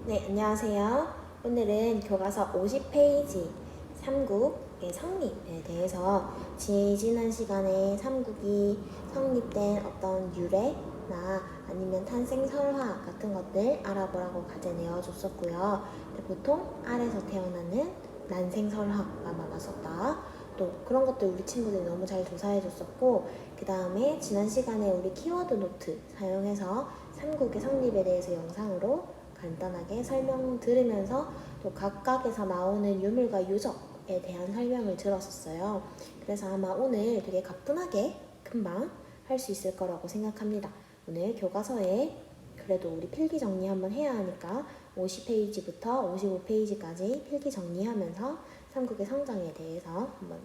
네, 안녕하세요. 오늘은 교과서 50페이지 삼국의 성립에 대해서 지난 시간에 삼국이 성립된 어떤 유래나 아니면 탄생 설화 같은 것들 알아보라고 과제 내어줬었고요. 보통 알에서 태어나는 난생 설화가 많았었다. 또 그런 것들 우리 친구들이 너무 잘 조사해줬었고, 그 다음에 지난 시간에 우리 키워드 노트 사용해서 삼국의 성립에 대해서 영상으로 간단하게 설명 들으면서 또 각각에서 나오는 유물과 유적에 대한 설명을 들었었어요. 그래서 아마 오늘 되게 가뿐하게 금방 할 수 있을 거라고 생각합니다. 오늘 교과서에 그래도 우리 필기 정리 한번 해야 하니까 50페이지부터 55페이지까지 필기 정리하면서 삼국의 성장에 대해서 한번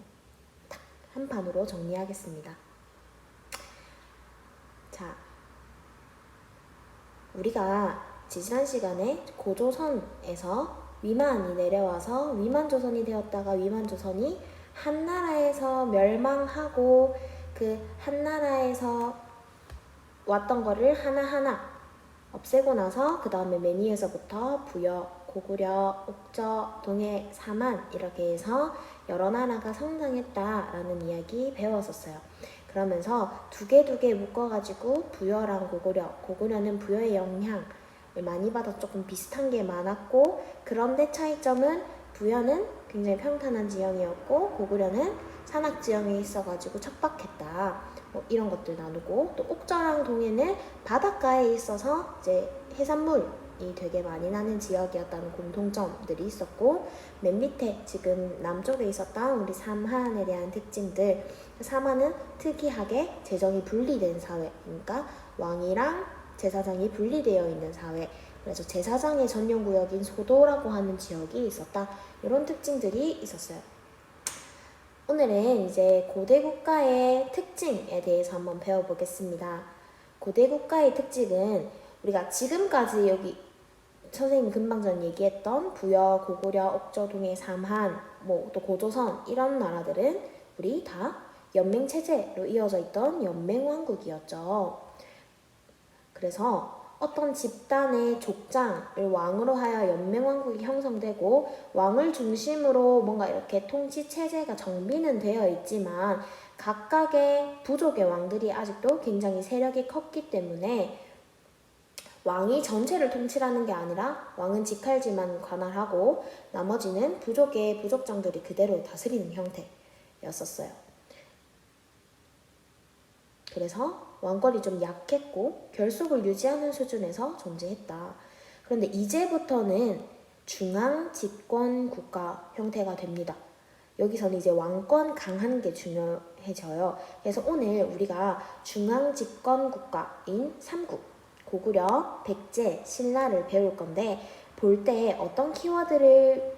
탁 한 판으로 정리하겠습니다. 자, 우리가 지난 시간에 고조선에서 위만이 내려와서 위만조선이 되었다가 위만조선이 한나라에서 멸망하고 그 한나라에서 왔던 거를 하나하나 없애고 나서 그 다음에 매니에서부터 부여, 고구려, 옥저, 동해, 사만 이렇게 해서 여러 나라가 성장했다라는 이야기 배웠었어요. 그러면서 두 개 묶어가지고 부여랑 고구려는 부여의 영향을 많이 받아 조금 비슷한 게 많았고, 그런데 차이점은 부여는 굉장히 평탄한 지형이었고 고구려는 산악 지형에 있어가지고 척박했다. 뭐 이런 것들 나누고, 또 옥저랑 동해는 바닷가에 있어서 이제 해산물이 되게 많이 나는 지역이었다는 공통점들이 있었고, 맨 밑에 지금 남쪽에 있었던 우리 삼한에 대한 특징들, 삼한은 특이하게 재정이 분리된 사회, 그러니까 왕이랑 제사장이 분리되어 있는 사회, 그래서 제사장의 전용구역인 소도라고 하는 지역이 있었다. 이런 특징들이 있었어요. 오늘은 이제 고대 국가의 특징에 대해서 한번 배워보겠습니다. 고대 국가의 특징은 우리가 지금까지 여기 선생님이 금방 전 얘기했던 부여, 고구려, 옥저, 동해, 삼한, 뭐 또 고조선 이런 나라들은 우리 다 연맹체제로 이어져 있던 연맹왕국이었죠. 그래서 어떤 집단의 족장을 왕으로 하여 연맹왕국이 형성되고, 왕을 중심으로 뭔가 이렇게 통치체제가 정비는 되어 있지만 각각의 부족의 왕들이 아직도 굉장히 세력이 컸기 때문에 왕이 전체를 통치하는 게 아니라 왕은 직할지만 관할하고 나머지는 부족의 부족장들이 그대로 다스리는 형태였었어요. 그래서 왕권이 좀 약했고 결속을 유지하는 수준에서 존재했다. 그런데 이제부터는 중앙 집권 국가 형태가 됩니다. 여기서는 이제 왕권 강한 게 중요해져요. 그래서 오늘 우리가 중앙 집권 국가인 삼국, 고구려, 백제, 신라를 배울 건데, 볼 때 어떤 키워드를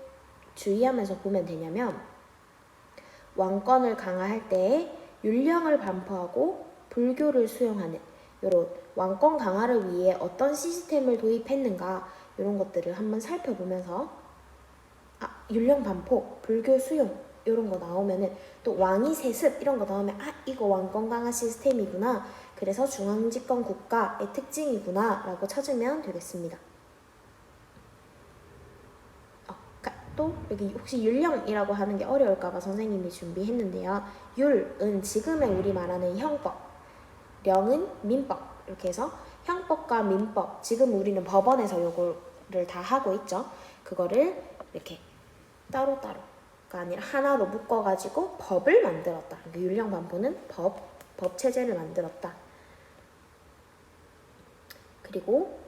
주의하면서 보면 되냐면, 왕권을 강화할 때 율령을 반포하고 불교를 수용하는 이런 왕권 강화를 위해 어떤 시스템을 도입했는가, 이런 것들을 한번 살펴보면서 율령 반포, 불교 수용 이런 거 나오면은, 또 왕위 세습 이런 거 나오면 이거 왕권 강화 시스템이구나, 그래서 중앙집권 국가의 특징이구나 라고 찾으면 되겠습니다. 또 여기 혹시 율령이라고 하는 게 어려울까봐 선생님이 준비했는데요. 율은 지금의 우리 말하는 형법, 령은 민법, 이렇게 해서 형법과 민법, 지금 우리는 법원에서 요거를 다 하고 있죠. 그거를 이렇게 따로따로가 아니라 하나로 묶어가지고 법을 만들었다. 율령 반포는 법 체제를 만들었다. 그리고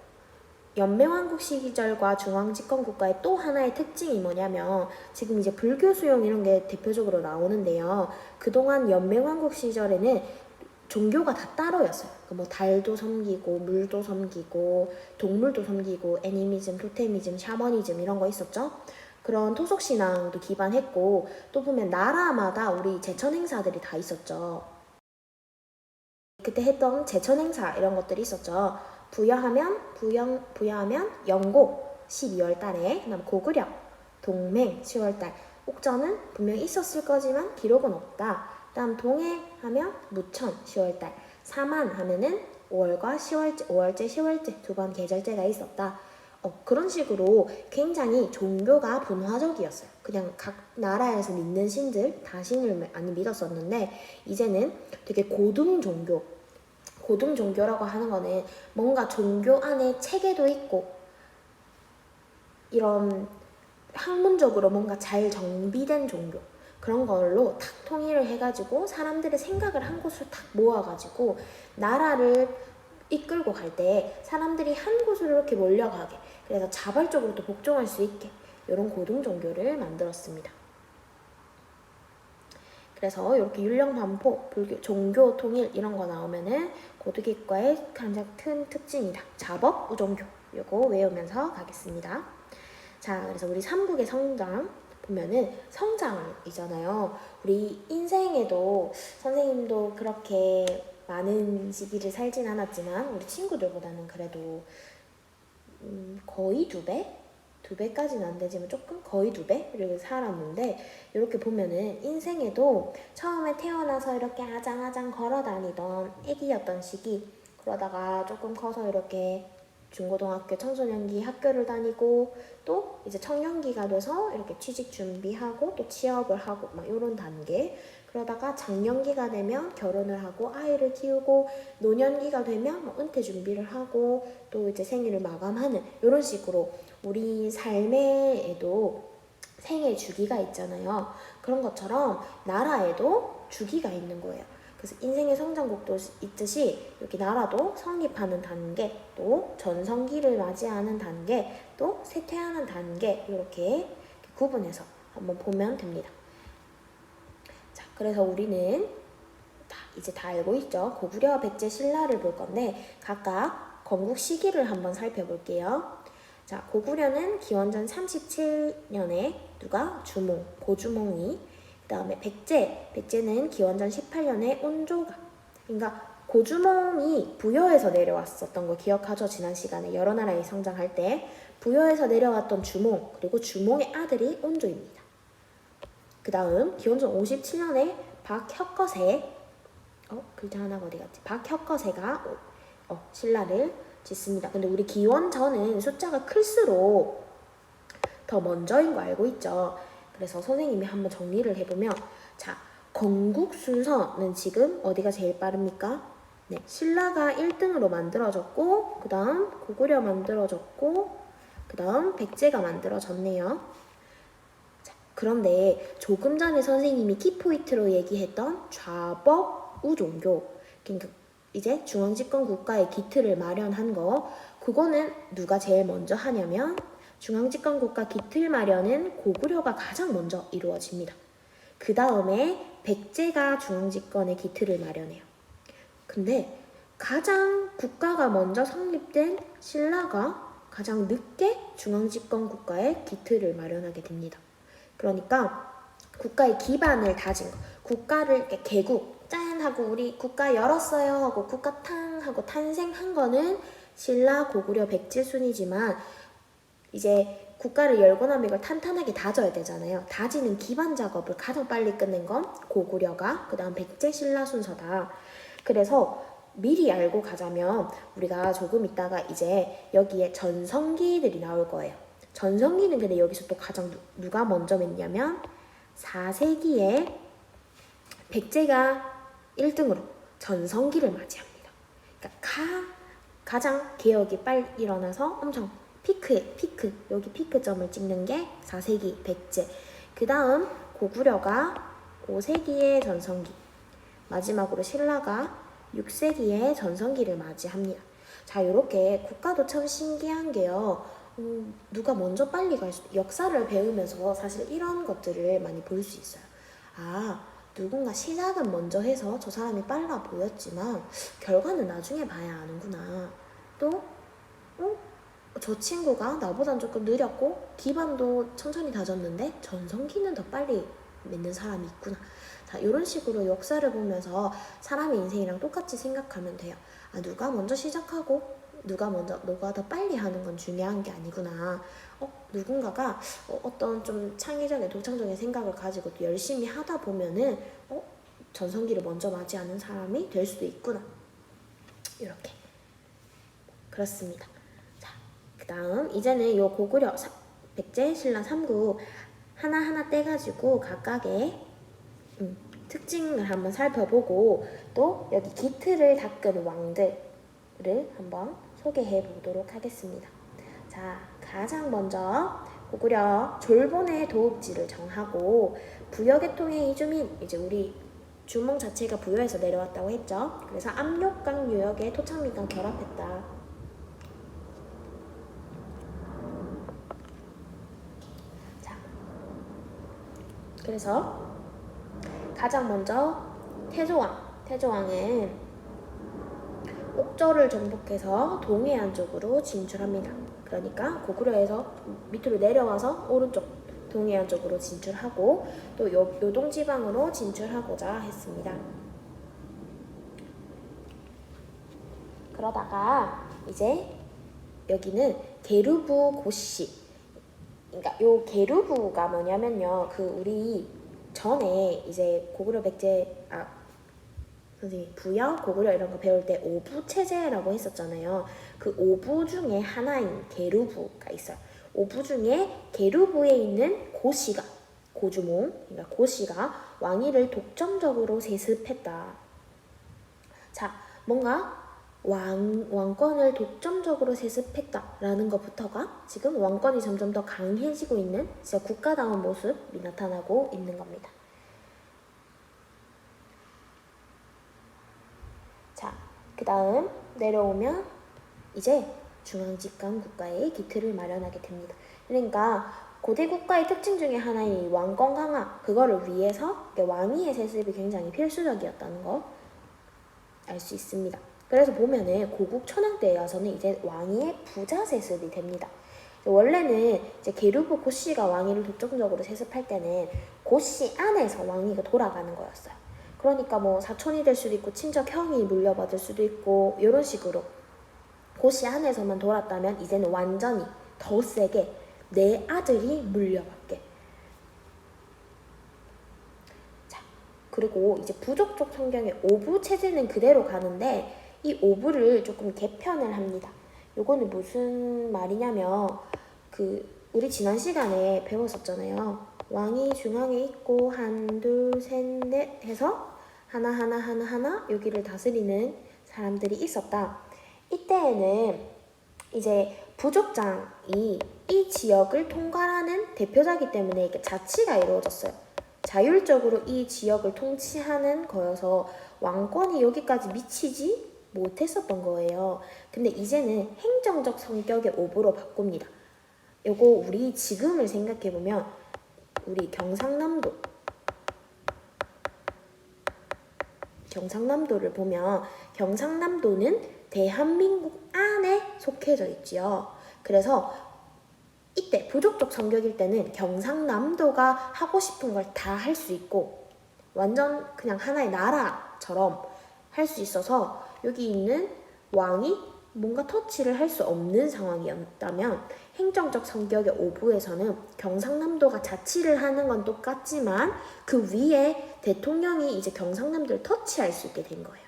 연맹왕국 시절과 중앙집권국가의 또 하나의 특징이 뭐냐면, 지금 이제 불교 수용 이런 게 대표적으로 나오는데요. 그동안 연맹왕국 시절에는 종교가 다 따로였어요. 뭐 달도 섬기고 물도 섬기고 동물도 섬기고 애니미즘, 토테미즘, 샤머니즘 이런 거 있었죠. 그런 토속신앙도 기반했고, 또 보면 나라마다 우리 제천행사들이 다 있었죠. 그때 했던 제천행사 이런 것들이 있었죠. 부여하면 영고 12월 달에, 그다음 고구려 동맹 10월 달, 옥저는 분명히 있었을 거지만 기록은 없다. 그다음 동해 하면 무천 10월 달, 사만 하면은 5월과 10월째, 5월째, 10월째 두 번 계절제가 있었다. 그런 식으로 굉장히 종교가 분화적이었어요. 그냥 각 나라에서 믿는 신들 다 신을 많이 믿었었는데 이제는 되게 고등 종교라고 하는 거는 뭔가 종교 안에 체계도 있고 이런 학문적으로 뭔가 잘 정비된 종교 그런 걸로 탁 통일을 해가지고 사람들의 생각을 한 곳으로 탁 모아가지고 나라를 이끌고 갈 때 사람들이 한 곳으로 이렇게 몰려가게 그래서 자발적으로 또 복종할 수 있게 이런 고등 종교를 만들었습니다. 그래서 이렇게 율령반포, 불교, 종교 통일 이런 거 나오면은 고등이과의 가장 큰 특징이다. 자법, 우종교 이거 외우면서 가겠습니다. 자, 그래서 우리 삼국의 성장 보면은 성장이잖아요. 우리 인생에도 선생님도 그렇게 많은 시기를 살진 않았지만 우리 친구들보다는 그래도 거의 2배? 2배까지는 안 되지만 조금 거의 2배를 살았는데 이렇게 보면은 인생에도 처음에 태어나서 이렇게 아장아장 걸어다니던 애기였던 시기 그러다가 조금 커서 이렇게 중고등학교 청소년기 학교를 다니고 또 이제 청년기가 돼서 이렇게 취직 준비하고 또 취업을 하고 막 이런 단계 그러다가 장년기가 되면 결혼을 하고 아이를 키우고 노년기가 되면 뭐 은퇴 준비를 하고 또 이제 생일을 마감하는 이런 식으로 우리 삶에도 생애 주기가 있잖아요. 그런 것처럼 나라에도 주기가 있는 거예요. 그래서 인생의 성장곡도 있듯이 여기 나라도 성립하는 단계, 또 전성기를 맞이하는 단계, 또 쇠퇴하는 단계 이렇게 구분해서 한번 보면 됩니다. 자, 그래서 우리는 이제 다 알고 있죠. 고구려, 백제, 신라를 볼 건데 각각 건국 시기를 한번 살펴볼게요. 자, 고구려는 기원전 37년에 누가? 주몽, 고주몽이. 그 다음에 백제는 기원전 18년에 온조가. 그러니까 고주몽이 부여에서 내려왔었던 거 기억하죠? 지난 시간에 여러 나라에 성장할 때 부여에서 내려왔던 주몽 그리고 주몽의 아들이 온조입니다. 그 다음 기원전 57년에 박혁거세 글자 하나가 어디 갔지? 박혁거세가 신라를 짓습니다. 근데 우리 기원전은 숫자가 클수록 더 먼저인 거 알고 있죠? 그래서 선생님이 한번 정리를 해보면 자, 건국 순서는 지금 어디가 제일 빠릅니까? 네, 신라가 1등으로 만들어졌고 그 다음 고구려 만들어졌고 그 다음 백제가 만들어졌네요. 자, 그런데 조금 전에 선생님이 키포인트로 얘기했던 좌법 우종교 그러니까 이제 중앙집권 국가의 기틀을 마련한 거 그거는 누가 제일 먼저 하냐면 중앙집권 국가 기틀 마련은 고구려가 가장 먼저 이루어집니다. 그 다음에 백제가 중앙집권의 기틀을 마련해요. 근데 가장 국가가 먼저 성립된 신라가 가장 늦게 중앙집권 국가의 기틀을 마련하게 됩니다. 그러니까 국가의 기반을 다진 거. 국가를 이렇게 개국 짠 하고 우리 국가 열었어요 하고 국가 탕 하고 탄생한 거는 신라, 고구려, 백제 순이지만 이제 국가를 열고 나면 이걸 탄탄하게 다져야 되잖아요. 다지는 기반 작업을 가장 빨리 끝낸 건 고구려가 그 다음 백제, 신라 순서다. 그래서 미리 알고 가자면 우리가 조금 있다가 이제 여기에 전성기들이 나올 거예요. 전성기는 근데 여기서 또 가장 누가 먼저 맺냐면 4세기에 백제가 1등으로 전성기를 맞이합니다. 그러니까 가장 개혁이 빨리 일어나서 엄청 피크 여기 피크점을 찍는 게 4세기 백제 그 다음 고구려가 5세기의 전성기 마지막으로 신라가 6세기의 전성기를 맞이합니다. 자, 이렇게 국가도 참 신기한 게요. 누가 먼저 빨리 갈 수, 역사를 배우면서 사실 이런 것들을 많이 볼 수 있어요. 누군가 시작은 먼저 해서 저 사람이 빨라 보였지만 결과는 나중에 봐야 아는구나. 또 저 친구가 나보단 조금 느렸고 기반도 천천히 다졌는데 전성기는 더 빨리 맺는 사람이 있구나. 자, 이런 식으로 역사를 보면서 사람의 인생이랑 똑같이 생각하면 돼요. 누가 먼저 시작하고 누가 더 빨리 하는 건 중요한 게 아니구나. 누군가가 어떤 좀 창의적인 독창적인 생각을 가지고 또 열심히 하다 보면은 전성기를 먼저 맞이하는 사람이 될 수도 있구나. 이렇게 그렇습니다. 자, 그 다음 이제는 요 고구려 백제 신라 3국 하나하나 떼가지고 각각의 특징을 한번 살펴보고 또 여기 기틀을 닦은 왕들을 한번 소개해 보도록 하겠습니다. 자, 가장 먼저 고구려 졸본의 도읍지를 정하고 부여계통의 이주민, 이제 우리 주몽 자체가 부여에서 내려왔다고 했죠. 그래서 압록강 유역에 토착민과 결합했다. 자, 그래서 가장 먼저 태조왕은 옥저를 정복해서 동해안 쪽으로 진출합니다. 그러니까 고구려에서 밑으로 내려와서 오른쪽 동해안 쪽으로 진출하고 또 요동지방으로 진출하고자 했습니다. 그러다가 이제 여기는 게르부 고씨, 그러니까 요 게르부가 뭐냐면요, 그 우리 전에 이제 고구려 백제 선생님 부여 고구려 이런 거 배울 때 오부 체제라고 했었잖아요. 그 오부 중에 하나인 게르부가 있어요. 오부 중에 게르부에 있는 고씨가 고주몽, 그러니까 고씨가 왕위를 독점적으로 세습했다. 자, 뭔가 왕권을 독점적으로 세습했다라는 것부터가 지금 왕권이 점점 더 강해지고 있는 진짜 국가다운 모습이 나타나고 있는 겁니다. 자, 그 다음 내려오면 이제 중앙집권 국가의 기틀을 마련하게 됩니다. 그러니까 고대 국가의 특징 중에 하나인 왕권 강화, 그거를 위해서 왕위의 세습이 굉장히 필수적이었다는 거 알 수 있습니다. 그래서 보면은 고국 천황 때에 와서는 이제 왕위의 부자 세습이 됩니다. 원래는 이제 게르부 고씨가 왕위를 독점적으로 세습할 때는 고씨 안에서 왕위가 돌아가는 거였어요. 그러니까 뭐 사촌이 될 수도 있고 친척 형이 물려받을 수도 있고 이런 식으로 고씨 안에서만 돌았다면 이제는 완전히 더 세게 내 아들이 물려받게. 자, 그리고 이제 부족적 성경의 오부 체제는 그대로 가는데 이 오부를 조금 개편을 합니다. 요거는 무슨 말이냐면 우리 지난 시간에 배웠었잖아요. 왕이 중앙에 있고 한, 둘, 셋, 넷 해서 하나 여기를 다스리는 사람들이 있었다. 이때에는 이제 부족장이 이 지역을 통괄하는 대표자이기 때문에 자치가 이루어졌어요. 자율적으로 이 지역을 통치하는 거여서 왕권이 여기까지 미치지 못했었던 거예요. 근데 이제는 행정적 성격의 오부로 바꿉니다. 요거 우리 지금을 생각해보면 우리 경상남도를 보면 경상남도는 대한민국 안에 속해져 있지요. 그래서 이때 부족적 성격일 때는 경상남도가 하고 싶은 걸 다 할 수 있고 완전 그냥 하나의 나라처럼 할 수 있어서 여기 있는 왕이 뭔가 터치를 할 수 없는 상황이었다면 행정적 성격의 오부에서는 경상남도가 자치를 하는 건 똑같지만 그 위에 대통령이 이제 경상남도를 터치할 수 있게 된 거예요.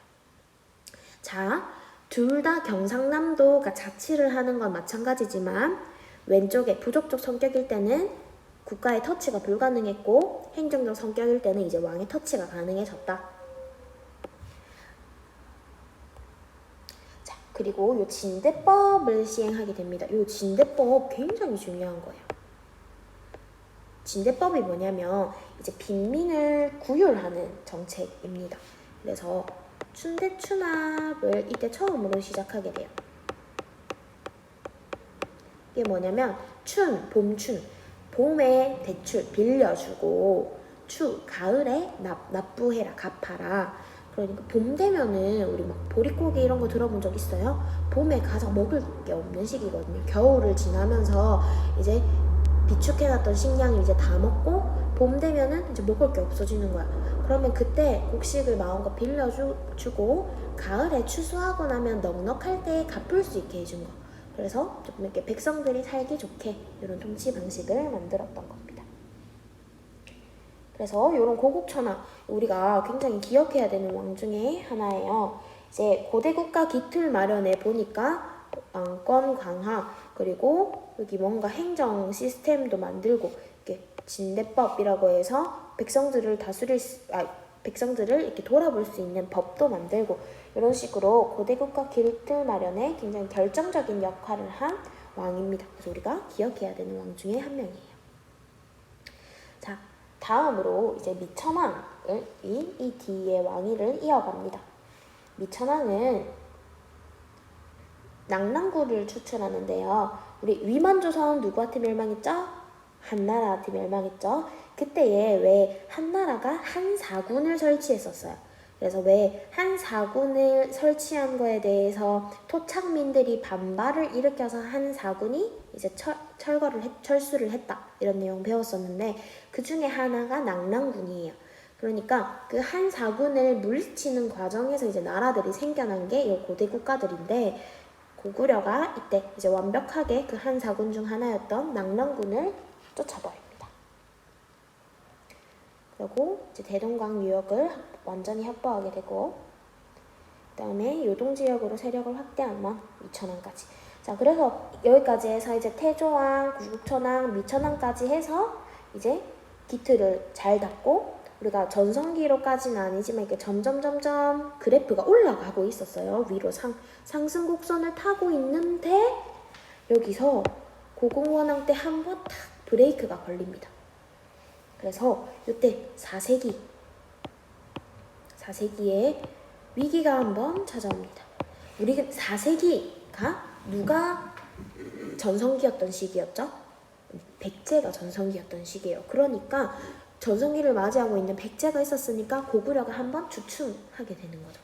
자, 둘 다 경상남도가 자치를 하는 건 마찬가지지만 왼쪽에 부족적 성격일 때는 국가의 터치가 불가능했고 행정적 성격일 때는 이제 왕의 터치가 가능해졌다. 그리고 요 진대법을 시행하게 됩니다. 요 진대법 굉장히 중요한 거예요. 진대법이 뭐냐면 이제 빈민을 구휼하는 정책입니다. 그래서 춘대추납을 이때 처음으로 시작하게 돼요. 이게 뭐냐면 봄춘, 봄에 대출 빌려주고 가을에 납부해라, 갚아라. 그러니까 봄 되면은 우리 막 보릿고개 이런 거 들어본 적 있어요? 봄에 가장 먹을 게 없는 시기거든요. 겨울을 지나면서 이제 비축해놨던 식량을 이제 다 먹고 봄 되면은 이제 먹을 게 없어지는 거야. 그러면 그때 곡식을 마음껏 빌려주고 가을에 추수하고 나면 넉넉할 때 갚을 수 있게 해준 거. 그래서 조금 이렇게 백성들이 살기 좋게 이런 통치 방식을 만들었던 겁니다. 그래서 이런 고국천하 우리가 굉장히 기억해야 되는 왕 중에 하나예요. 이제 고대 국가 기틀 마련해 보니까 왕권 강화, 그리고 여기 뭔가 행정 시스템도 만들고 이렇게 진대법이라고 해서 백성들을 이렇게 돌아볼 수 있는 법도 만들고 이런 식으로 고대 국가 기틀 마련에 굉장히 결정적인 역할을 한 왕입니다. 그래서 우리가 기억해야 되는 왕 중에 한 명이에요. 자, 다음으로 이제 미천왕을 이 뒤에 왕위를 이어갑니다. 미천왕은 낙랑구를 추출하는데요. 우리 위만조선 누구한테 멸망했죠? 한나라한테 멸망했죠. 그때에 왜 한나라가 한사군을 설치했었어요. 그래서 왜 한사군을 설치한 거에 대해서 토착민들이 반발을 일으켜서 한사군이 이제 철수를 했다 이런 내용 배웠었는데 그 중에 하나가 낙랑군이에요. 그러니까 그 한사군을 물리치는 과정에서 이제 나라들이 생겨난 게 이 고대 국가들인데 고구려가 이때 이제 완벽하게 그 한사군 중 하나였던 낙랑군을 쫓아버립니다. 그리고 이제 대동강 유역을 완전히 확보하게 되고 그 다음에 요동지역으로 세력을 확대한 왕 미천왕까지. 자, 그래서 여기까지 해서 이제 태조왕, 구국천왕, 미천왕까지 해서 이제 기틀을 잘 닫고 우리가 전성기로까지는 아니지만 이렇게 점점 그래프가 올라가고 있었어요. 위로 상승 곡선을 타고 있는데 여기서 고공원왕 때 한 번 탁 브레이크가 걸립니다. 그래서 이때 4세기에 위기가 한번 찾아옵니다. 우리 4세기가 누가 전성기였던 시기였죠? 백제가 전성기였던 시기예요. 그러니까 전성기를 맞이하고 있는 백제가 있었으니까 고구려가 한번 주춤하게 되는 거죠.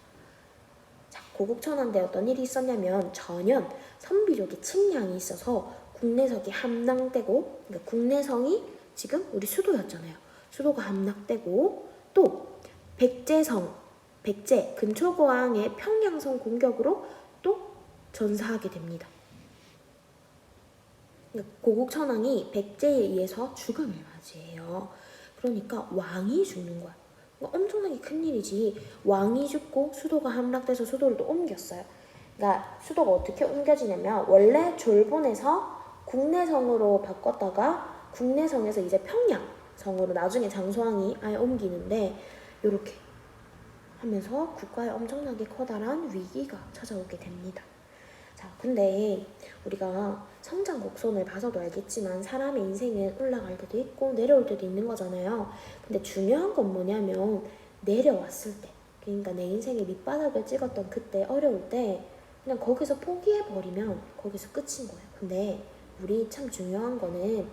자, 고국천왕 때 어떤 일이 있었냐면 전현 선비족의 침략이 있어서 국내성이 함락되고, 그러니까 국내성이 지금 우리 수도였잖아요. 수도가 함락되고 또 백제 근초고왕의 평양성 공격으로 또 전사하게 됩니다. 그러니까 고국천왕이 백제에 의해서 죽음을 맞이해요. 그러니까 왕이 죽는 거야. 엄청나게 큰일이지. 왕이 죽고 수도가 함락돼서 수도를 또 옮겼어요. 그러니까 수도가 어떻게 옮겨지냐면 원래 졸본에서 국내성으로 바꿨다가 국내성에서 이제 평양성으로 나중에 장수왕이 아예 옮기는데 이렇게 하면서 국가에 엄청나게 커다란 위기가 찾아오게 됩니다. 자, 근데 우리가 성장 곡선을 봐서도 알겠지만 사람의 인생은 올라갈 때도 있고 내려올 때도 있는 거잖아요. 근데 중요한 건 뭐냐면 내려왔을 때, 그러니까 내 인생의 밑바닥을 찍었던 그때 어려울 때 그냥 거기서 포기해버리면 거기서 끝인 거예요. 근데 우리 참 중요한 거는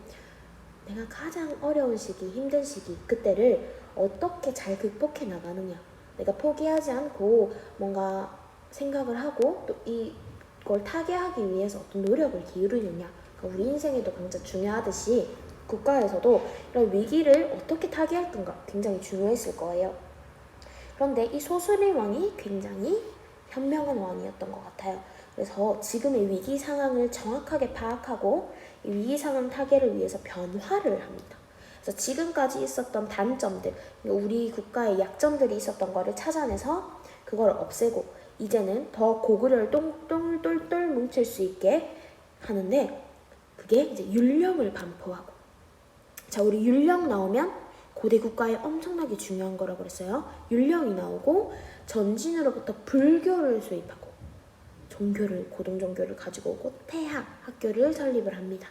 내가 가장 어려운 시기, 힘든 시기, 그때를 어떻게 잘 극복해 나가느냐. 내가 포기하지 않고 뭔가 생각을 하고 또 이걸 타개하기 위해서 어떤 노력을 기울이느냐. 그러니까 우리 인생에도 굉장히 중요하듯이 국가에서도 이런 위기를 어떻게 타개할 건가 굉장히 중요했을 거예요. 그런데 이 소수림 왕이 굉장히 현명한 왕이었던 것 같아요. 그래서 지금의 위기 상황을 정확하게 파악하고 이 위기 상황 타개를 위해서 변화를 합니다. 그래서 지금까지 있었던 단점들, 우리 국가의 약점들이 있었던 거를 찾아내서 그걸 없애고 이제는 더 고구려를 똘똘 뭉칠 수 있게 하는데 그게 이제 율령을 반포하고. 자, 우리 율령 나오면 고대 국가에 엄청나게 중요한 거라고 그랬어요. 율령이 나오고 전진으로부터 불교를 수입하고 고동종교를 가지고 오고 태학 학교를 설립을 합니다.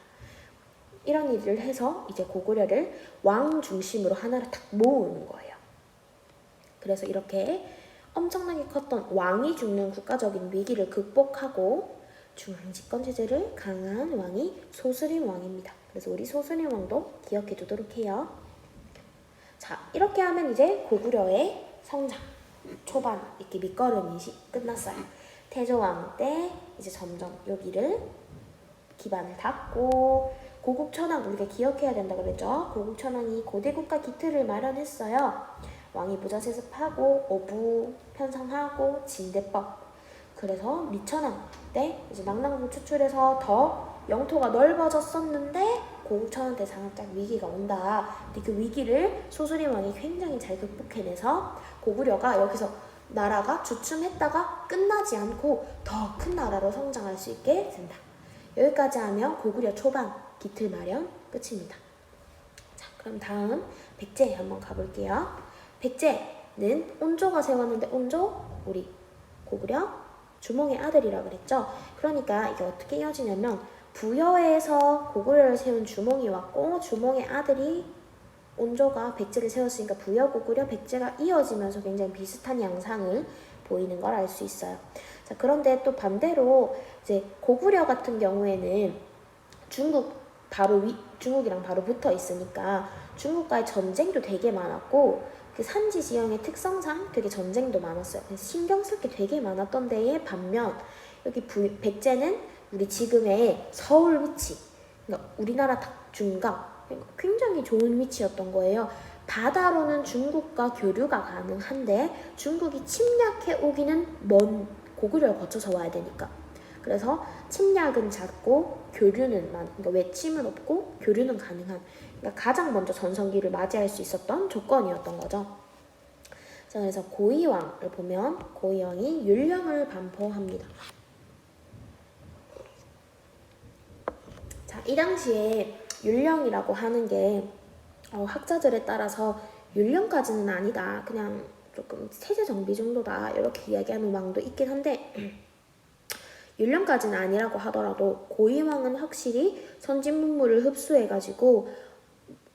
이런 일을 해서 이제 고구려를 왕 중심으로 하나로 딱 모으는 거예요. 그래서 이렇게 엄청나게 컸던 왕이 죽는 국가적인 위기를 극복하고 중앙 집권 체제를 강한 왕이 소수림 왕입니다. 그래서 우리 소수림 왕도 기억해 두도록 해요. 자, 이렇게 하면 이제 고구려의 성장 초반 이렇게 밑거름이 끝났어요. 태조왕 때 이제 점점 여기를 기반을 닫고 고국천왕 우리가 기억해야 된다고 그랬죠. 고국천왕이 고대국가 기틀을 마련했어요. 왕이 부자세습하고 어부 편성하고 진대법. 그래서 미천왕 때 이제 낙랑군 추출해서 더 영토가 넓어졌었는데 고국천왕 때 살짝 위기가 온다. 근데 그 위기를 소수림 왕이 굉장히 잘 극복해내서 고구려가 여기서 나라가 주춤했다가 끝나지 않고 더 큰 나라로 성장할 수 있게 된다. 여기까지 하면 고구려 초반 기틀 마련 끝입니다. 자, 그럼 다음 백제 한번 가볼게요. 백제는 온조가 세웠는데 온조 우리 고구려 주몽의 아들이라 그랬죠. 그러니까 이게 어떻게 이어지냐면 부여에서 고구려를 세운 주몽이 왔고 주몽의 아들이 온조가 백제를 세웠으니까 부여, 고구려, 백제가 이어지면서 굉장히 비슷한 양상을 보이는 걸 알 수 있어요. 자, 그런데 또 반대로 이제 고구려 같은 경우에는 중국이랑 바로 붙어 있으니까 중국과의 전쟁도 되게 많았고 그 산지 지형의 특성상 되게 전쟁도 많았어요. 그래서 신경 쓸 게 되게 많았던 데에 반면 여기 백제는 우리 지금의 서울 위치, 그러니까 우리나라 중간 굉장히 좋은 위치였던 거예요. 바다로는 중국과 교류가 가능한데 중국이 침략해 오기는 먼 고구려를 거쳐서 와야 되니까. 그래서 침략은 작고 교류는 그러니까 외침은 없고 교류는 가능한, 그러니까 가장 먼저 전성기를 맞이할 수 있었던 조건이었던 거죠. 자, 그래서 고이왕을 보면 고이왕이 율령을 반포합니다. 자, 이 당시에 율령이라고 하는 게 학자들에 따라서 율령까지는 아니다, 그냥 조금 체제 정비 정도다, 이렇게 이야기하는 왕도 있긴 한데 율령까지는 아니라고 하더라도 고이왕은 확실히 선진 문물을 흡수해가지고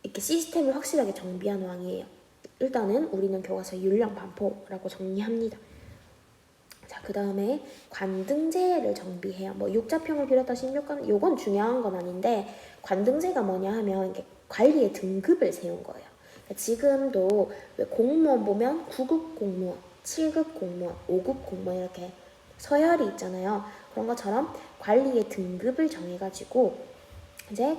이렇게 시스템을 확실하게 정비한 왕이에요. 일단은 우리는 교과서 율령 반포라고 정리합니다. 자, 그 다음에 관등제를 정비해요. 뭐 육자평을 비롯한 16관, 요건 중요한 건 아닌데 관등제가 뭐냐 하면 이게 관리의 등급을 세운 거예요. 그러니까 지금도 왜 공무원 보면 9급 공무원, 7급 공무원, 5급 공무원 이렇게 서열이 있잖아요. 그런 것처럼 관리의 등급을 정해가지고 이제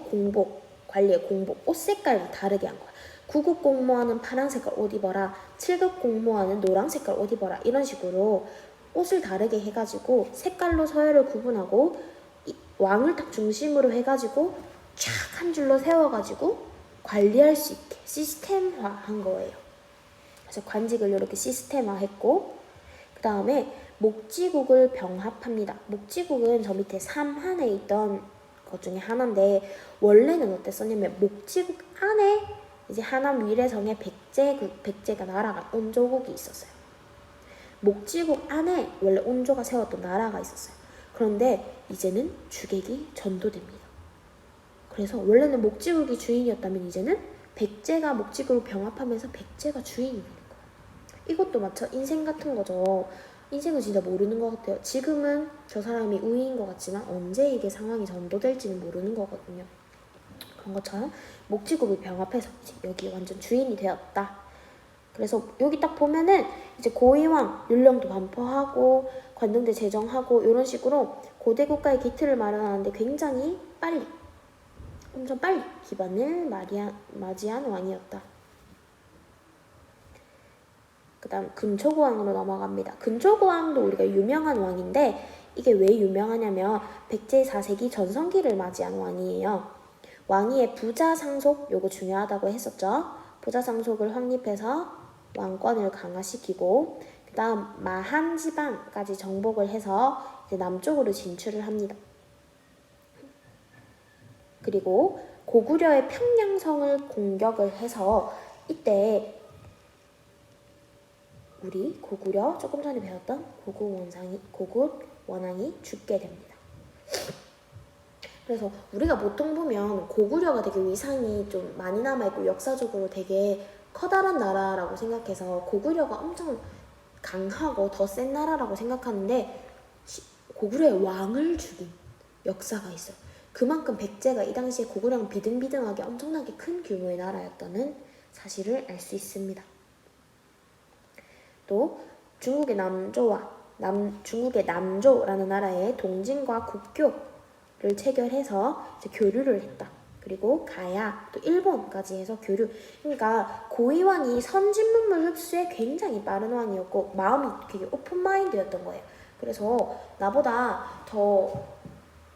관리의 공복, 옷 색깔도 다르게 한 거야. 9급 공무원은 파란 색깔 옷 입어라, 7급 공무원은 노란 색깔 옷 입어라, 이런 식으로 옷을 다르게 해가지고 색깔로 서열을 구분하고 왕을 딱 중심으로 해가지고 쫙 한 줄로 세워가지고 관리할 수 있게 시스템화한 거예요. 그래서 관직을 이렇게 시스템화했고 그 다음에 목지국을 병합합니다. 목지국은 저 밑에 삼한에 있던 것 중에 하나인데 원래는 어땠었냐면 목지국 안에 이제 하남 위례성에 백제가 나라가 온조국이 있었어요. 목지국 안에 원래 온조가 세웠던 나라가 있었어요. 그런데 이제는 주객이 전도됩니다. 그래서 원래는 목지국이 주인이었다면 이제는 백제가 목지국을 병합하면서 백제가 주인이 되는 거예요. 이것도 마치 인생 같은 거죠. 인생은 진짜 모르는 것 같아요. 지금은 저 사람이 우위인 것 같지만 언제 이게 상황이 전도될지는 모르는 거거든요. 그런 것처럼 목지국을 병합해서 여기 완전 주인이 되었다. 그래서 여기 딱 보면은 이제 고이왕 율령도 반포하고 관등제 제정하고 이런 식으로 고대 국가의 기틀을 마련하는데 굉장히 엄청 빨리 기반을 맞이한 왕이었다. 그 다음 근초고왕으로 넘어갑니다. 근초고왕도 우리가 유명한 왕인데 이게 왜 유명하냐면 백제 4세기 전성기를 맞이한 왕이에요. 왕위의 부자상속, 요거 중요하다고 했었죠. 부자상속을 확립해서 왕권을 강화시키고 그 다음 마한 지방까지 정복을 해서 이제 남쪽으로 진출을 합니다. 그리고 고구려의 평양성을 공격을 해서 이때 우리 고구려 조금 전에 배웠던 고구 원왕이 죽게 됩니다. 그래서 우리가 보통 보면 고구려가 되게 위상이 좀 많이 남아있고 역사적으로 되게 커다란 나라라고 생각해서 고구려가 엄청 강하고 더 센 나라라고 생각하는데 고구려의 왕을 죽인 역사가 있어요. 그만큼 백제가 이 당시에 고구려랑 비등비등하게 엄청나게 큰 규모의 나라였다는 사실을 알 수 있습니다. 또 중국의 남조라는 나라의 동진과 국교를 체결해서 이제 교류를 했다. 그리고 가야, 또 일본까지 해서 교류. 그러니까 고이왕이 선진문물 흡수에 굉장히 빠른 왕이었고 마음이 되게 오픈마인드였던 거예요. 그래서 나보다 더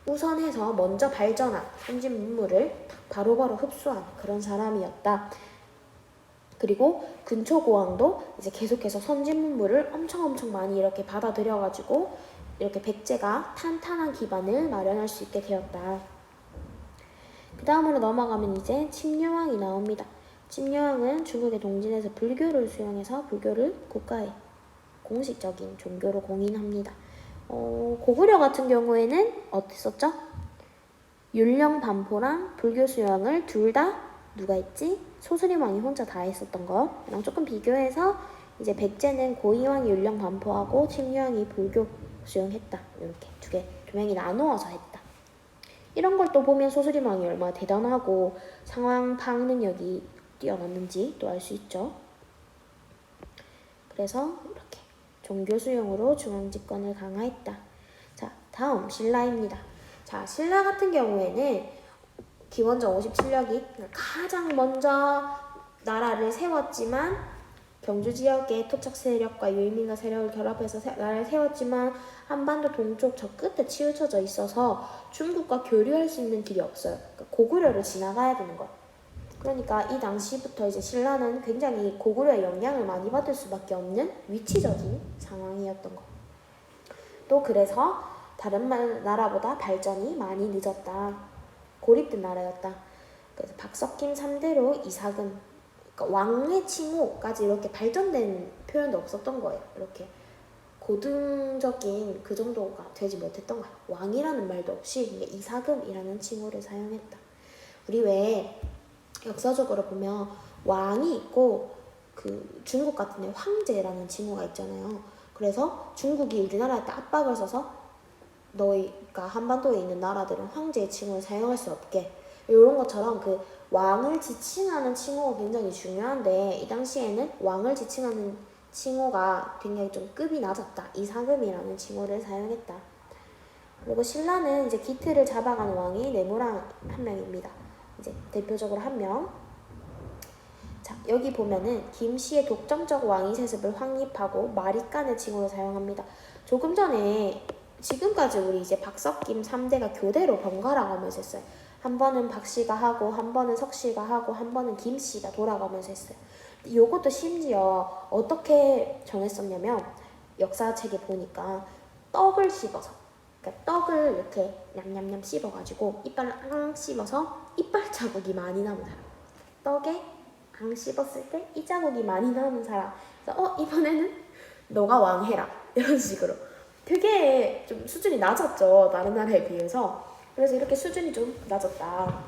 우선해서 먼저 발전한 선진문물을 바로바로 흡수한 그런 사람이었다. 그리고 근초고왕도 이제 계속해서 선진문물을 엄청 많이 이렇게 받아들여가지고 이렇게 백제가 탄탄한 기반을 마련할 수 있게 되었다. 그 다음으로 넘어가면 이제 침류왕이 나옵니다. 침류왕은 중국의 동진에서 불교를 수용해서 불교를 국가의 공식적인 종교로 공인합니다. 고구려 같은 경우에는 어땠었죠? 율령 반포랑 불교 수용을 둘 다 누가 했지? 소스림왕이 혼자 다 했었던 거랑 조금 비교해서 이제 백제는 고이왕이 율령 반포하고 침류왕이 불교 수용했다. 이렇게 두 명이 나누어서 했다. 이런 걸 또 보면 소스림왕이 얼마나 대단하고 상황 파악 능력이 뛰어났는지 또 알 수 있죠. 그래서 이렇게 종교 수용으로 중앙 집권을 강화했다. 자, 다음 신라입니다. 자, 신라 같은 경우에는 기원전 57년이 가장 먼저 나라를 세웠지만 경주 지역의 토착 세력과 유일민가 세력을 결합해서 나라를 세웠지만 한반도 동쪽 저 끝에 치우쳐져 있어서 중국과 교류할 수 있는 길이 없어요. 그러니까 고구려를 지나가야 되는 거야. 그러니까 이 당시부터 이제 신라는 굉장히 고구려의 영향을 많이 받을 수밖에 없는 위치적인 상황이었던 거. 또 그래서 다른 나라보다 발전이 많이 늦었다. 고립된 나라였다. 그래서 박석김 3대로 이사금, 그러니까 왕의 칭호까지 이렇게 발전된 표현도 없었던 거예요. 이렇게 고등적인 그 정도가 되지 못했던 거야. 왕이라는 말도 없이 이사금이라는 칭호를 사용했다. 우리 왜 역사적으로 보면 왕이 있고 그 중국 같은 데 황제라는 칭호가 있잖아요. 그래서 중국이 우리나라한테 압박을 써서 너희가 한반도에 있는 나라들은 황제의 칭호를 사용할 수 없게, 이런 것처럼 그 왕을 지칭하는 칭호가 굉장히 중요한데 이 당시에는 왕을 지칭하는 칭호가 굉장히 좀 급이 낮았다. 이사금이라는 칭호를 사용했다. 그리고 신라는 이제 기틀을 잡아가는 왕이 내무랑 한 명입니다. 이제 대표적으로 한 명. 자, 여기 보면은 김씨의 독점적 왕위 세습을 확립하고 마리깐의 칭호를 사용합니다. 조금 전에 지금까지 우리 이제 박석김 3대가 교대로 번갈아 가면서 했어요. 한 번은 박씨가 하고 한 번은 석씨가 하고 한 번은 김씨가 돌아가면서 했어요. 요것도 심지어 어떻게 정했었냐면 역사책에 보니까 떡을 씹어서, 그러니까 떡을 이렇게 냠냠냠 씹어가지고 이빨을 앙 씹어서 이빨 자국이 많이 남은 사람, 떡에 앙 씹었을 때 이 자국이 많이 남은 사람, 그래서 이번에는 너가 왕해라, 이런 식으로. 되게 좀 수준이 낮았죠, 다른 나라에 비해서. 그래서 이렇게 수준이 좀 낮았다.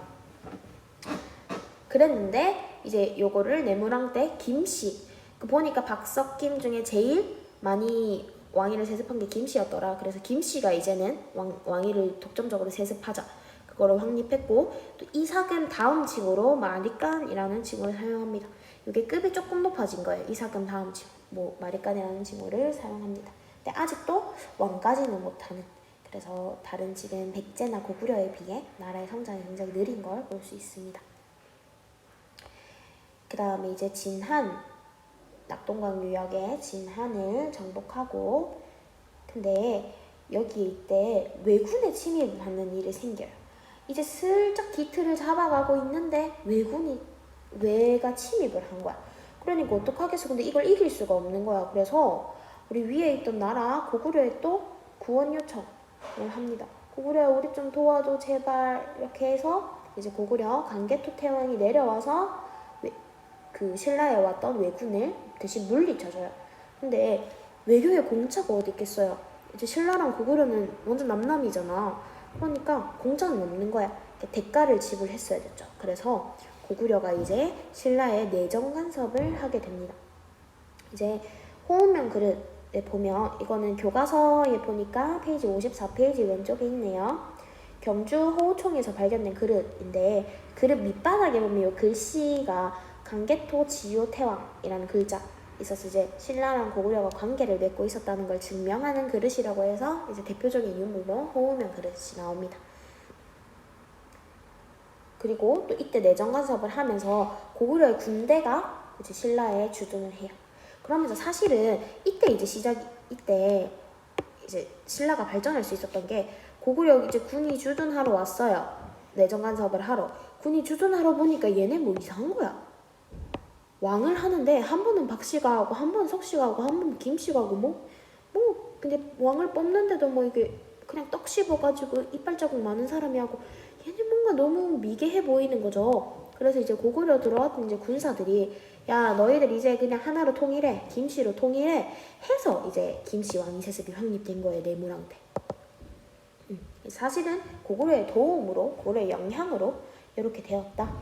그랬는데 이제 요거를 내무랑 때 김씨, 보니까 박석김 중에 제일 많이 왕위를 세습한 게 김씨였더라. 그래서 김씨가 이제는 왕위를 독점적으로 세습하자, 그거를 확립했고, 또 이사금 다음 칭호로 마리깐이라는 칭호를 사용합니다. 이게 급이 조금 높아진 거예요. 이사금 다음 칭호, 마리깐이라는 칭호를 사용합니다. 근데 아직도 왕까지는 못하는, 그래서 다른 지금 백제나 고구려에 비해 나라의 성장이 굉장히 느린 걸 볼 수 있습니다. 그 다음에 이제 진한, 낙동강 유역의 진한을 정복하고, 근데 여기 이때 왜군의 침입을 받는 일이 생겨요. 이제 슬쩍 기틀을 잡아가고 있는데 왜가 침입을 한 거야. 그러니까 어떡하겠어. 근데 이걸 이길 수가 없는 거야. 그래서 우리 위에 있던 나라 고구려에 또 구원 요청을 합니다. 고구려 우리 좀 도와줘 제발, 이렇게 해서 이제 고구려 강개토 태왕이 내려와서 그 신라에 왔던 왜군을 대신 물리쳐줘요. 근데 외교에 공차가 어디 있겠어요. 이제 신라랑 고구려는 완전 남남이잖아. 그러니까 공차는 없는 거야. 대가를 지불했어야 됐죠. 그래서 고구려가 이제 신라에 내정 간섭을 하게 됩니다. 이제 호운명 그릇에 보면, 이거는 교과서에 보니까 페이지 54페이지 왼쪽에 있네요. 경주 호우총에서 발견된 그릇인데, 그릇 밑바닥에 보면 이 글씨가 강개토 지요 태왕이라는 글자 있어서 이제 신라랑 고구려가 관계를 맺고 있었다는 걸 증명하는 그릇이라고 해서 이제 대표적인 유물로 호우명 그릇이 나옵니다. 그리고 또 이때 내정 간섭을 하면서 고구려의 군대가 이제 신라에 주둔을 해요. 그러면서 사실은 이때 이제 신라가 발전할 수 있었던 게, 고구려 이제 군이 주둔하러 왔어요. 내정 간섭을 하러. 군이 주둔하러 보니까 얘네 뭐 이상한 거야. 왕을 하는데 한 번은 박씨가 하고 한 번은 석씨가 하고 한 번은 김씨가 하고 뭐 근데 왕을 뽑는데도 뭐 이게 그냥 떡 씹어가지고 이빨 자국 많은 사람이 하고 얘는 뭔가 너무 미개해 보이는 거죠. 그래서 이제 고구려 들어왔던 이제 군사들이 야 너희들 이제 그냥 하나로 통일해, 김씨로 통일해 해서 이제 김씨 왕이 세습이 확립된 거예요. 내무랑 때. 사실은 고구려의 도움으로, 고구려의 영향으로 이렇게 되었다.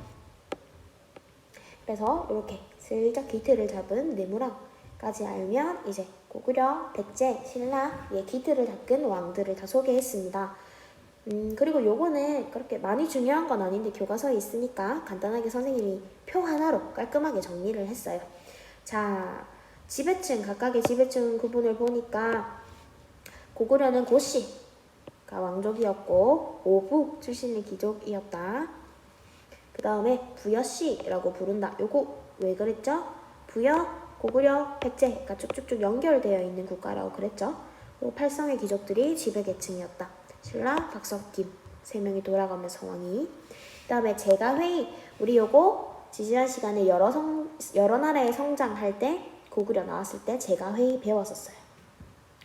그래서 이렇게 슬쩍 기틀을 잡은 내무랑까지 알면 이제 고구려, 백제, 신라의 기틀을 닦은 왕들을 다 소개했습니다. 그리고 요거는 그렇게 많이 중요한 건 아닌데 교과서에 있으니까 간단하게 선생님이 표 하나로 깔끔하게 정리를 했어요. 자, 지배층, 각각의 지배층 구분을 보니까 고구려는 고씨가 왕족이었고 오부 출신의 귀족이었다. 그 다음에 부여씨라고 부른다. 요거 왜 그랬죠? 부여, 고구려, 백제가 쭉쭉쭉 연결되어 있는 국가라고 그랬죠. 그리고 팔성의 귀족들이 지배계층이었다. 신라, 박석김 세 명이 돌아가면서 왕이. 그 다음에 제가회의, 우리 요거 지지난 시간에 여러 나라의 성장할 때 고구려 나왔을 때 제가회의 배웠었어요.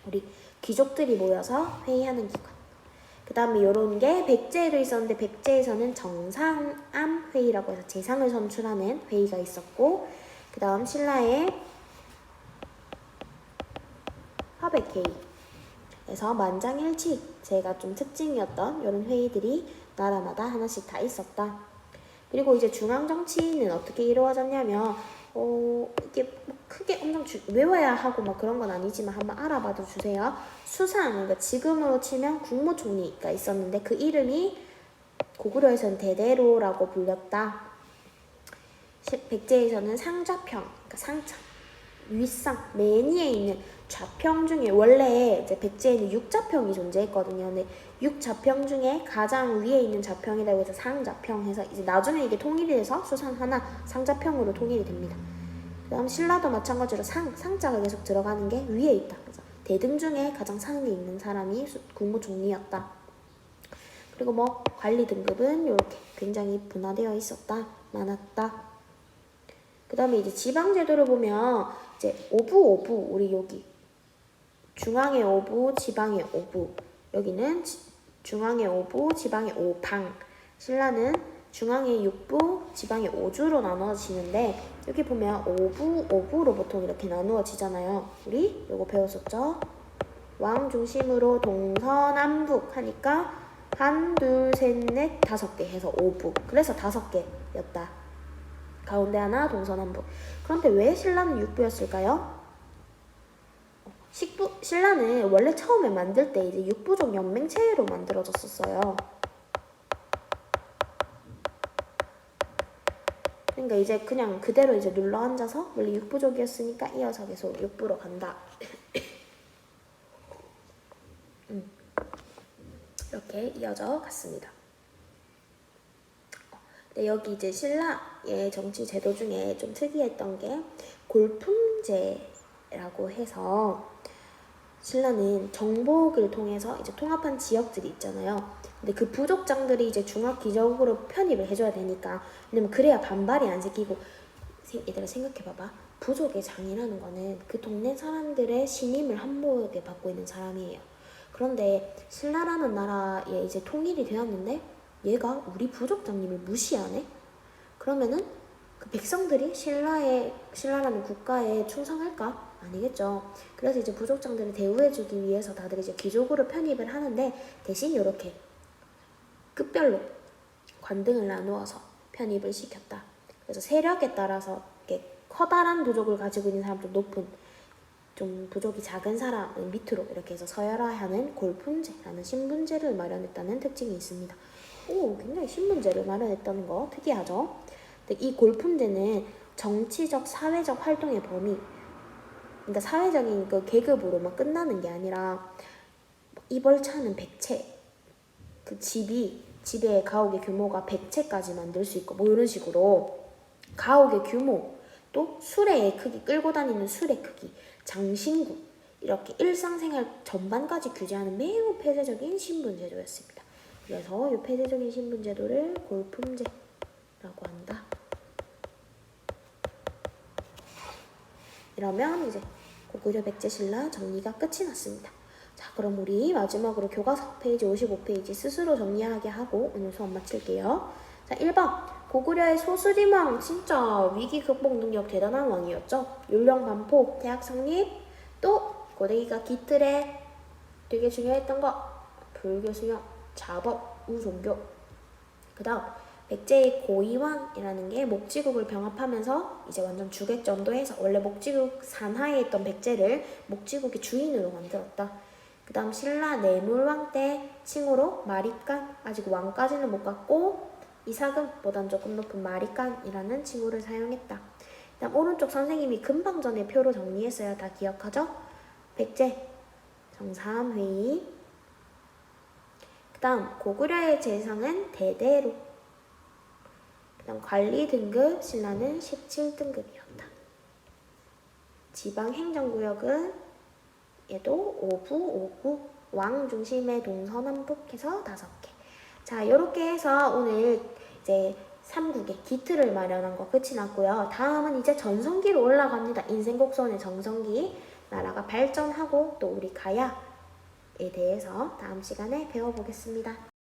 우리 귀족들이 모여서 회의하는 기관. 그 다음에 요런 게 백제에도 있었는데 백제에서는 정상암 회의라고 해서 재상을 선출하는 회의가 있었고, 그 다음 신라의 화백회의에서 만장일치 제가 좀 특징이었던 이런 회의들이 나라마다 하나씩 다 있었다. 그리고 이제 중앙정치는 어떻게 이루어졌냐면 이게 뭐 크게 엄청 외워야 하고 막 그런 건 아니지만 한번 알아봐도 주세요. 수상, 그러니까 지금으로 치면 국무총리가 있었는데 그 이름이 고구려에서는 대대로라고 불렸다. 백제에서는 상좌평, 그러니까 상참, 윗상, 맨 위에 있는 좌평 중에 원래 이제 백제에는 육좌평이 존재했거든요. 근데 육좌평 중에 가장 위에 있는 좌평이라고 해서 상좌평 해서 이제 나중에 이게 통일이 돼서 수상 하나 상좌평으로 통일이 됩니다. 그다음 신라도 마찬가지로 상자가 계속 들어가는 게 위에 있다. 그래서 대등 중에 가장 상에 있는 사람이 국무총리였다. 그리고 뭐 관리 등급은 이렇게 굉장히 분화되어 있었다, 많았다. 그 다음에 이제 지방 제도를 보면 이제 오부 우리 여기 중앙의 오부, 지방의 오부. 여기는 중앙의 오부, 지방의 오방. 신라는 중앙의 육부, 지방의 오주로 나누어지는데 여기 보면 오부로 보통 이렇게 나누어지잖아요. 우리 요거 배웠었죠? 왕 중심으로 동서남북 하니까 한, 둘, 셋, 넷, 5개 해서 오부. 그래서 5개였다. 가운데 하나, 동서남북. 그런데 왜 신라는 육부였을까요? 신라는 원래 처음에 만들 때 이제 육부족 연맹체로 만들어졌었어요. 그러니까 이제 그냥 그대로 이제 눌러 앉아서 원래 육부족이었으니까 이어서 계속 육부로 간다. 이렇게 이어져 갔습니다. 근데 여기 이제 신라의 정치 제도 중에 좀 특이했던 게 골품제라고 해서 신라는 정복을 통해서 이제 통합한 지역들이 있잖아요. 근데 그 부족장들이 이제 중화귀족으로 편입을 해줘야 되니까, 왜냐면 그래야 반발이 안 생기고. 얘들아 생각해봐봐. 부족의 장이라는 거는 그 동네 사람들의 신임을 한몫에 받고 있는 사람이에요. 그런데 신라라는 나라에 이제 통일이 되었는데 얘가 우리 부족장님을 무시하네? 그러면은 그 백성들이 신라라는 국가에 충성할까? 아니겠죠. 그래서 이제 부족장들을 대우해주기 위해서 다들 이제 귀족으로 편입을 하는데 대신 이렇게 급별로 관등을 나누어서 편입을 시켰다. 그래서 세력에 따라서 이렇게 커다란 부족을 가지고 있는 사람들, 높은 좀 부족이 작은 사람 밑으로 이렇게 해서 서열화하는 골품제라는 신분제를 마련했다는 특징이 있습니다. 오, 굉장히 신분제를 마련했다는 거 특이하죠. 근데 이 골품제는 정치적, 사회적 활동의 범위, 그러니까 사회적인 그 계급으로만 끝나는 게 아니라 이벌차는 100채, 그 집의 가옥의 규모가 100채까지 만들 수 있고 뭐 이런 식으로 가옥의 규모, 또 수레의 크기, 끌고 다니는 수레 크기, 장신구, 이렇게 일상생활 전반까지 규제하는 매우 폐쇄적인 신분제도였습니다. 그래서 이 폐쇄적인 신분제도를 골품제라고 한다. 이러면 이제 고구려 백제 신라 정리가 끝이 났습니다. 자, 그럼 우리 마지막으로 교과서 페이지 55페이지 스스로 정리하게 하고 오늘 수업 마칠게요. 자, 1번. 고구려의 소수림왕 진짜 위기 극복 능력 대단한 왕이었죠. 율령 반포, 대학 성립, 또 고대기가 기틀에 되게 중요했던 거 불교 수영, 자법, 우종교. 그 다음 백제의 고이왕이라는 게 목지국을 병합하면서 이제 완전 주객전도해서 원래 목지국 산하에 있던 백제를 목지국의 주인으로 만들었다. 그 다음 신라 내물왕 때 칭호로 마리깐, 아직 왕까지는 못 갔고 이사금보단 조금 높은 마리깐이라는 칭호를 사용했다. 그 다음 오른쪽 선생님이 금방 전에 표로 정리했어요. 다 기억하죠? 백제 정삼회의. 그 다음 고구려의 재상은 대대로. 그 다음 관리 등급 신라는 17등급이었다. 지방행정구역은 얘도 5부, 5구, 왕 중심의 동서남북해서 5개. 자, 이렇게 해서 오늘 이제 3국의 기틀을 마련한 거 끝이 났고요. 다음은 이제 전성기로 올라갑니다. 인생곡선의 정성기. 나라가 발전하고 또 우리 가야에 대해서 다음 시간에 배워보겠습니다.